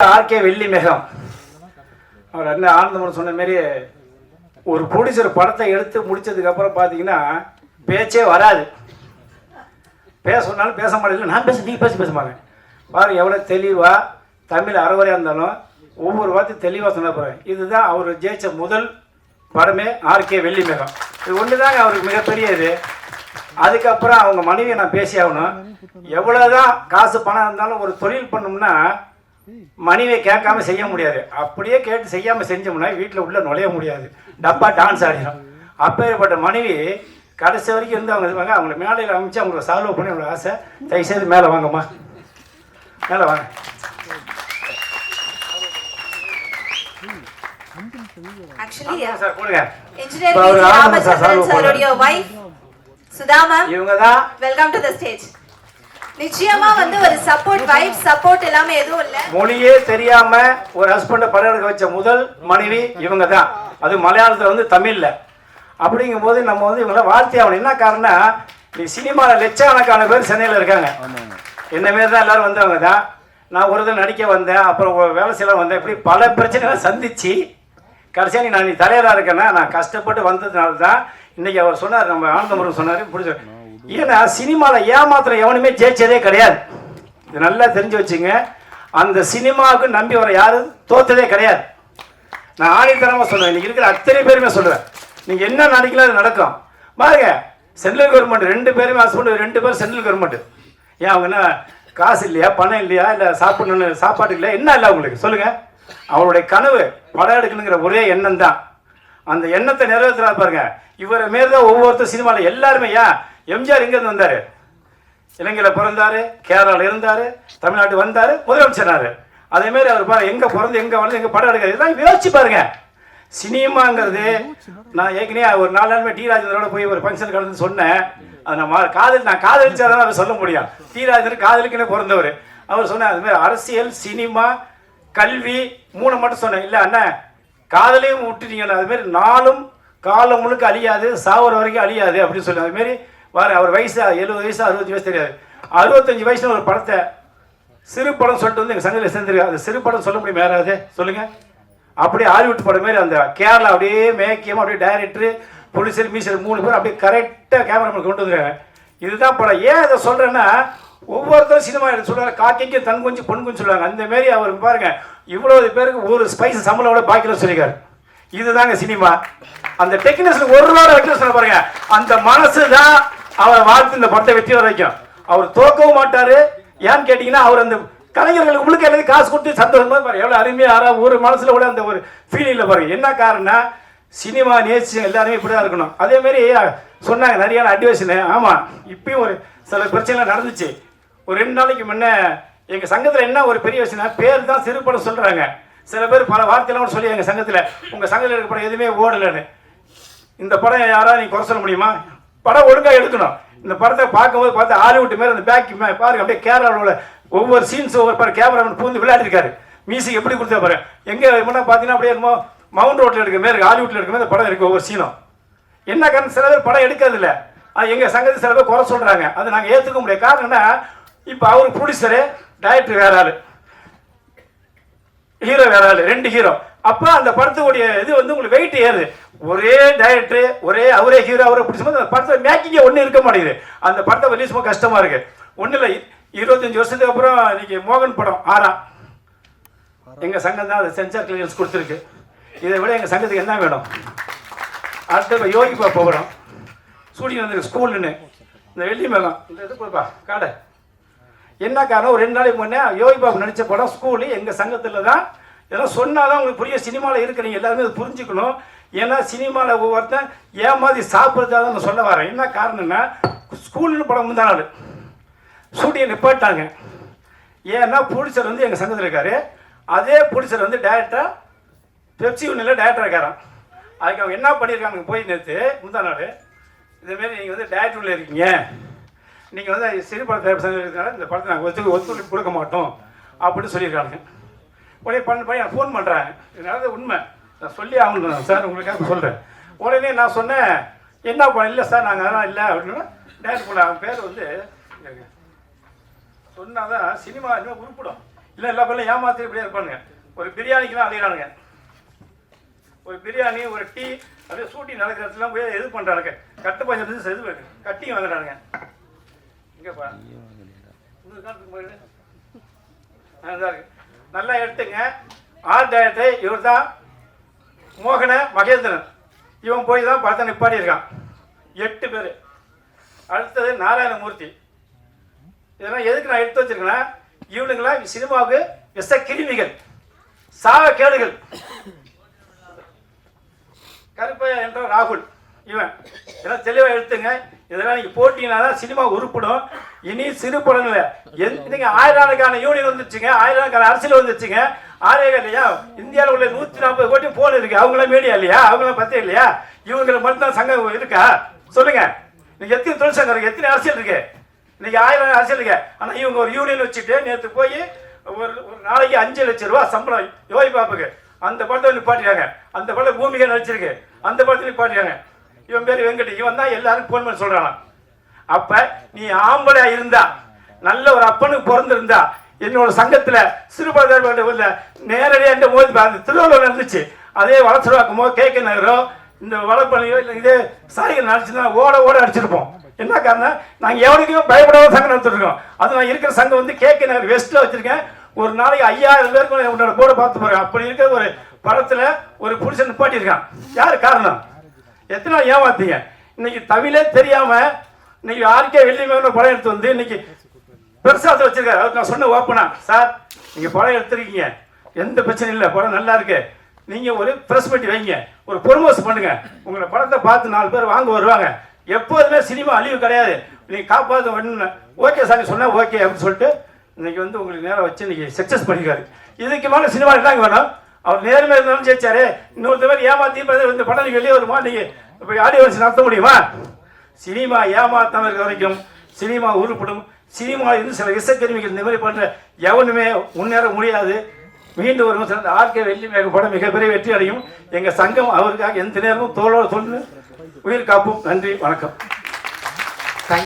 RK வெள்ளி மேகம் அவர் என்ன ஆனந்தமன் சொன்ன மாரி ஒரு ப்ரொடியூசர் படத்தை எடுத்து முடிச்சதுக்கு அப்புறம் பார்த்தீங்கன்னா பேச்சே வராது. பேச சொன்னாலும் பேச மாட்டேங்குது. நான் பேச நீ பேச மாட்டேன் பாருங்க எவ்வளோ தெளிவாக தமிழ் அறவரையாக இருந்தாலும் ஒவ்வொரு வார்த்தையும் தெளிவாக சொன்ன போகிறேன். இதுதான் அவர் ஜெயிச்ச முதல் படமே ஆர்கே வெள்ளி மேகம். இது ஒன்று தாங்க அவருக்கு மிகப்பெரிய இது. அதுக்கப்புறம் அவங்க மனைவியை நான் பேசி ஆகணும். எவ்வளோதான் காசு பணம் இருந்தாலும் ஒரு தொழில் பண்ணோம்னா மனைவியை கேட்காம செய்ய முடியாது. அப்படியே கேட்டு செய்யாமல் செஞ்சோம்னா வீட்டில் உள்ள நுழைய முடியாது. டப்பா டான்ஸ் ஆடிடும். அப்பேற்பட்ட மனைவி கடைசி வரைக்கும் இருந்து அவங்க இருப்பாங்க. அவங்கள மேலையில் அமைச்சு அவங்களுக்கு சால்வ் பண்ணி அவங்களோட ஆசை. தயவுசெய்து மேலே வாங்கம்மா, மேலே வாங்க. இவங்க தான் வெல்கம் டு தி ஸ்டேஜ். நிச்சயமா ஒரு சப்போர்ட் வைஃப் சப்போர்ட் எல்லாமே எதுவும் இல்ல. மொழியே தெரியாம ஒரு ஹஸ்பண்ட படம் எடுக்க வச்ச முதல் மனைவி இவங்க தான். அது மலையாளத்துல தமிழ்ல. அப்படிங்கும் போது நம்ம இவங்கள வாழ்த்தி ஆகணும். என்ன காரணம், நீ சினிமாவில் லட்சக்கணக்கான பேர் சென்னையில் இருக்காங்க. என்ன மாரி தான் எல்லாரும் வந்தவங்க தான். நான் ஒரு இதில் நடிக்க வந்தேன், அப்புறம் வேலை செய்யலாம் வந்தேன். இப்படி பல பிரச்சனைகளை சந்திச்சு கடைசியாக நீ தலைவராக இருக்கேன்னா நான் கஷ்டப்பட்டு வந்ததுனால தான் இன்னைக்கு அவர் சொன்னார், நம்ம ஆனந்தமுருகன் சொன்னார் பிடிச்ச. ஏன்னா சினிமாவில் ஏமாத்திரம் எவனுமே ஜெயிச்சதே கிடையாது. இது நல்லா தெரிஞ்சு வச்சுங்க. அந்த சினிமாவுக்கு நம்பி வர யாரும் தோத்ததே கிடையாது. நான் ஆணித்தனமாக சொல்லுவேன். இன்னைக்கு இருக்கிற அத்தனை பேருமே சொல்லுவேன், நீங்கள் என்ன நடிக்கலாம் அது நடக்கும். பாருங்க, சென்ட்ரல் கவர்மெண்ட் 2 பேருமே ஹஸ்பண்ட் 2 பேரும் சென்ட்ரல் கவர்மெண்ட். ஏன் அவங்க என்ன காசு இல்லையா, பணம் இல்லையா, இல்லை சாப்பிடணும் சாப்பாடு இல்லையா, என்ன இல்லை அவங்களுக்கு சொல்லுங்கள். அவருடைய கனவு படம் எடுக்கணுங்கிற ஒரே எண்ணம் தான். அந்த எண்ணத்தை நிறைவேற்றுறா பாருங்க. இவரை மாரி தான் ஒவ்வொருத்தர் சினிமாவில் எல்லாருமே. ஏன் எம்ஜிஆர் எங்கேருந்து வந்தார்? இலங்கையில் பிறந்தார், கேரளாவில் இருந்தார், தமிழ்நாட்டு வந்தார், முதலமைச்சராரு. அதேமாரி அவர் பாருங்க எங்கே பிறந்து எங்கே வளர்ந்து எங்கே படம் எடுக்கிறது இதெல்லாம் யோசிச்சு பாருங்க. சினிமாங்கிறது நான் ஏற்கனவே ஒரு 4 நாளுமே டி ராஜேந்திரோட போய் ஒரு ஃபங்க்ஷன் கலந்து சொன்னேன். அது நான் காதலிச்சாதான் அவர் சொல்ல முடியும். டி ராஜேந்திரன் காதலிக்குன்னு பிறந்தவர். அவர் சொன்னார் அதுமாதிரி அரசியல் சினிமா கல்வி 3 மட்டும் சொன்னேன். இல்லை அண்ணன் காதலையும் விட்டுட்டீங்கன்னா அதுமாரி 4ம் காலம் முழுக்க அழியாது, சாவர வரைக்கும் அழியாது அப்படின்னு சொல்லி அதுமாரி வாரு. அவர் வயசு 70 வயசு 60 வயசு தெரியாது. 65 வயசுல ஒரு படத்தை சிறு படம் சொல்லிட்டு எங்கள் சங்கத்தில் சேர்ந்துருக்கு. அது சிறு படம் சொல்ல முடியும் யாராவது சொல்லுங்க. அப்படியே ஹாலிவுட் படம் மாரி அந்த கேரளா அப்படியே மேக்கியமாக அப்படியே டைரக்டர் ப்ரொடியூசர் மீசர் 3 பேர் அப்படியே கரெக்டாக கேமராமேன் கொண்டு வந்துருக்காங்க. இதுதான் படம். ஏன் இதை சொல்கிறேன்னா ஒவ்வொருத்தரும் சினிமா எடுத்து சொல்கிறாங்க, காக்கைக்கு தன் குஞ்சு பொன் குஞ்சு சொல்லுவாங்க. அந்த மாரி அவருக்கு பாருங்க இவ்வளவு பேருக்கு ஒரு ஸ்பைஸ் சம்பளோட பாக்கியில் சொல்லிக்காரு. இதுதாங்க சினிமா. அந்த டெக்னீஷியன் ஒரு நாள் வைக்க சொல்ல பாருங்க. அந்த மனசு தான் அவரை வாழ்த்து இந்த படத்தை வெற்றி வர வைக்கும். அவர் தோக்கவும் மாட்டாரு. ஏன்னு கேட்டீங்கன்னா அவர் அந்த கலைஞர்களுக்கு முழுக்க எல்லாத்தையும் காசு கொடுத்து சந்தோஷமா பாருங்க எவ்வளோ அருமையாக ஒரு மனசுல கூட அந்த ஒரு ஃபீலிங்கில் பாருங்க. என்ன காரணம், சினிமா நேசி எல்லாருமே இப்படிதான் இருக்கணும். அதே மாதிரி சொன்னாங்க நிறைய அட்வைஸ். ஆமாம், இப்பயும் ஒரு சில பிரச்சனைலாம் நடந்துச்சு. ஒரு 2 நாளைக்கு முன்ன எங்கள் சங்கத்தில் என்ன ஒரு பெரிய விஷயம், பேர் தான் சிறு படம் சொல்கிறாங்க. சில பேர் பல வார்த்தையெல்லாம் சொல்லி எங்கள் சங்கத்தில் உங்கள் சங்கத்தில் இருக்க படம் எதுவுமே ஓடலைன்னு. இந்த படம் யாராவது நீங்கள் குறை சொல்ல முடியுமா? படம் ஒழுங்காக எடுக்கணும். இந்த படத்தை பார்க்கும்போது பார்த்து ஹாலிவுட் மாரி அந்த பேக் பாருங்க அப்படியே கேரளாவில் ஒவ்வொரு சீன்ஸ் ஒவ்வொரு கேமராமேன் பூந்து விளையாடிருக்காரு. மியூசிக் எப்படி கொடுத்தா பாரு. எங்கே முன்னா பார்த்தீங்கன்னா அப்படியே என்னமோ மவுண்ட் ரோட்டில் இருக்க மாரி ஹாலிவுட்டில் இருக்க மாதிரி இந்த படம் இருக்குது ஒவ்வொரு சீனும். என்ன காரணம், சில பேர் படம் எடுக்கிறது இல்லை. அது எங்கள் சங்கத்தில் சில பேர் குறை சொல்கிறாங்க. அதை நாங்கள் ஏற்றுக்க முடியாது. காரணம்னா இப்போ அவரு ப்ரொடியூசரு டைரக்டர் வேற ஆள், ஹீரோ வேற ஆள், 2 ஹீரோ. அப்போ அந்த படத்துடைய இது உங்களுக்கு வெயிட் ஏறுது. ஒரே டைரக்டர் ஒரே அவரே ஹீரோ அவரை பிடிச்சும்போது அந்த படத்தை மேக்கிங்கே ஒன்றும் இருக்க மாட்டேங்குது. அந்த படத்தை ரிலீஸ் பண்ண கஷ்டமாக இருக்குது. ஒன்றும் இல்லை, 25 வருஷத்துக்கு அப்புறம் இன்னைக்கு மோகன் படம் 6 எங்கள் சங்கம் தான் அது சென்சார் கிளியரன்ஸ் கொடுத்துருக்கு. இதை விட எங்கள் சங்கத்துக்கு என்ன வேணும்? அடுத்த யோகி பாப்பா படம் ஷூட்டிங் வந்துருக்கு ஸ்கூல்னு. இந்த வெள்ளி மேகம் இந்த இது கொடுப்பா காடை. என்ன காரணம், ஒரு 2 நாளைக்கு முன்னே யோகி பாபு நடித்த படம் ஸ்கூலு எங்கள் சங்கத்தில் தான். இதெல்லாம் சொன்னால் தான் உங்களுக்கு புரிய. சினிமாவில் இருக்கிறீங்க எல்லாருமே அதை புரிஞ்சுக்கணும். ஏன்னா சினிமாவில் ஒவ்வொருத்தன் ஏமாதி சாப்பிட்றதா தான் நான் சொல்ல வரேன். என்ன காரணம்னா ஸ்கூல்னு படம் முந்தா நாள் ஷூட்டிங்கை நிப்பாட்டாங்க. ஏன்னா ப்ரொடியூசர் எங்கள் சங்கத்தில் இருக்கார். அதே ப்ரொடியூசர் டேரக்டராக பெப்சி ஒன்றில் டேரக்டர் இருக்காராம். அதுக்கு அவங்க என்ன பண்ணியிருக்காங்க, போய் நேற்று முந்தா நாள் இதேமாரி நீங்கள் டேரக்டரில் இருக்கீங்க, நீங்கள் சிறு படத்தை இருக்கிறதுனால இந்த படத்தை நாங்கள் ஒத்துழைப்பு கொடுக்க மாட்டோம் அப்படின்னு சொல்லியிருக்காங்க. உடனே பையன் ஃபோன் பண்ணுறாங்க. இதனால உண்மை நான் சொல்லி ஆகணும் சார், உங்களுக்காக சொல்கிறேன். உடனே நான் சொன்னேன் என்ன பண்ண, இல்லை சார் நாங்கள் அதெல்லாம் இல்லை அப்படின்னா டேரக்டர் பண்ண அவன் பேர் சொன்னாதான் சினிமா இனிமேல் உருப்பிடும். இல்லை எல்லா பேரும் ஏமாத்தி இப்படியே இருப்பானுங்க. ஒரு பிரியாணிக்கெல்லாம் அலையிறானுங்க. ஒரு பிரியாணி ஒரு டீ அப்படியே சூட்டி நடக்கிற இடத்துலாம் போய் இது பண்ணுறானுங்க. கட்டு பஞ்சத்து இது கட்டி வாங்குறானுங்க. இங்கேப்பா இன்னொரு காலத்துக்கு போயிடு இருக்கு. நல்லா எடுத்துங்க. ஆர்ட் டைரக்டர் இவர் தான் மோகன மகேந்திரன். இவன் போய் தான் படத்தை நிப்பாட்டி இருக்கான். 8 பேர். அடுத்தது நாராயணமூர்த்தி. இதெல்லாம் எதுக்கு நான் எடுத்து வச்சிருக்கேன்னா இவனுங்களாம் சினிமாவுக்கு விஷ கிருமிகள், சாவ கேடுகள். கருப்பையா என்ற ராகுல் இவன் இதெல்லாம் தெளிவாக எடுத்துங்க. இதெல்லாம் நீங்கள் போட்டிங்கன்னா தான் சினிமா உருப்படும். இனி சிறு படங்களை நீங்கள் ஆயிரக்கணக்கான யூனியன் வந்துருச்சுங்க, ஆயிரக்கணக்கான அரசியல் வந்துருச்சுங்க. ஆரேக இல்லையா இந்தியாவில் உள்ள 140 கோடி போன் இருக்கு. அவங்களாம் மீடியா இல்லையா? அவங்களாம் பத்திரம் இல்லையா? இவங்களை மட்டும் தான் சங்கம் இருக்கா? சொல்லுங்க. நீங்க எத்தனை தொழிற்சங்கம் இருக்கு, எத்தனை அரசியல் இருக்கு? இன்னைக்கு 1000 அரசியல் இருக்கு. ஆனா இவங்க ஒரு யூனியன் வச்சுட்டு நேற்று போய் ஒரு நாளைக்கு 5 லட்சம் ரூபாய் சம்பளம் யோகி பாப்புக்கு. அந்த படத்தை நிப்பாட்டிட்டாங்க. அந்த படம் பூமிகா நடிச்சிருக்கு. அந்த படத்தை நிப்பாட்டிட்டாங்க. இவன் பேர் வெங்கட். இவன் தான் எல்லாரும் போன் பண்ணி சொல்றான். அப்ப நீ ஆம்பளையா இருந்தா, நல்ல ஒரு அப்பனுக்கு பிறந்திருந்தா, என்னோட சங்கத்துல சிறுபான்மையில நேரடியாக இந்த மோதி திருவள்ளுவர் இருந்துச்சு. அதே வளர்ச்சிருவாக்குமோ கேட்க நகரோ இந்த வளர்ப்பணியோ இல்லை இதே சாரிகள் நடிச்சுன்னா ஓட ஓட அடிச்சிருப்போம். என்ன காரணம்? நாங்கள் எவனுக்கும் பயப்படாத சங்கம் நடத்திருக்கோம். அது நான் இருக்கிற சங்கம் வந்து கேட்க நகர் வெஸ்ட்ல வச்சிருக்கேன். ஒரு நாளைக்கு 5000 பேருக்கு உன்னோட கூட பார்த்து போறேன். அப்படி இருக்கிற ஒரு படத்துல ஒரு புருஷன் நிப்பாட்டியிருக்கான். யாரு காரணம்? எத்தனை நாள் ஏமாத்தீங்க? இன்னைக்கு தமிழே தெரியாம இன்னைக்கு ஆர்கே வெள்ளிமேகன் படம் எடுத்து வந்து இன்னைக்கு பெருசா வச்சிருக்காரு. அதுக்கு நான் சொன்ன ஓப்பனா, சார் நீங்க படம் எடுத்திருக்கீங்க, எந்த பிரச்சனையும் இல்லை, படம் நல்லா இருக்கு, நீங்க ஒரு பிரஸ் மீட் வைங்க, ஒரு ப்ரொமோஷன் பண்ணுங்க, உங்களை படத்தை பார்த்து 4 பேர் வாங்க வருவாங்க. எப்போதுமே சினிமா அழிவு கிடையாது, நீங்க காப்பாற்ற வேணும். ஓகே சார் சொன்னா ஓகே அப்படின்னு சொல்லிட்டு இன்னைக்கு வந்து உங்களுக்கு நேரம் வச்சு இன்னைக்கு சக்சஸ் பண்ணிக்காரு. இதுக்கு மேலே சினிமா என்னங்க வேணும்? அவர் நேர்மை இருந்தாலும் ஜெயிச்சாரு. இன்னொரு பேர் ஏமாத்தி இந்த படம் வெளியே வருமா? நீங்க இப்போ ஆடியன்ஸ் நடத்த முடியுமா? சினிமா ஏமாத்தாம இருக்க வரைக்கும் சினிமா உருப்படும். சினிமா இருந்து சில விஷக்கிருமிகள் இந்த மாதிரி பண்ற எவனுமே முன்னேற முடியாது. மீண்டும் ஒரு சிறந்த ஆர்கே வெள்ளிமேகன் படம் மிகப்பெரிய வெற்றி அடையும். எங்க சங்கம் அவருக்காக எந்த நேரமும் தோளோடு சொல்லு உயிர் காப்போம். நன்றி, வணக்கம்.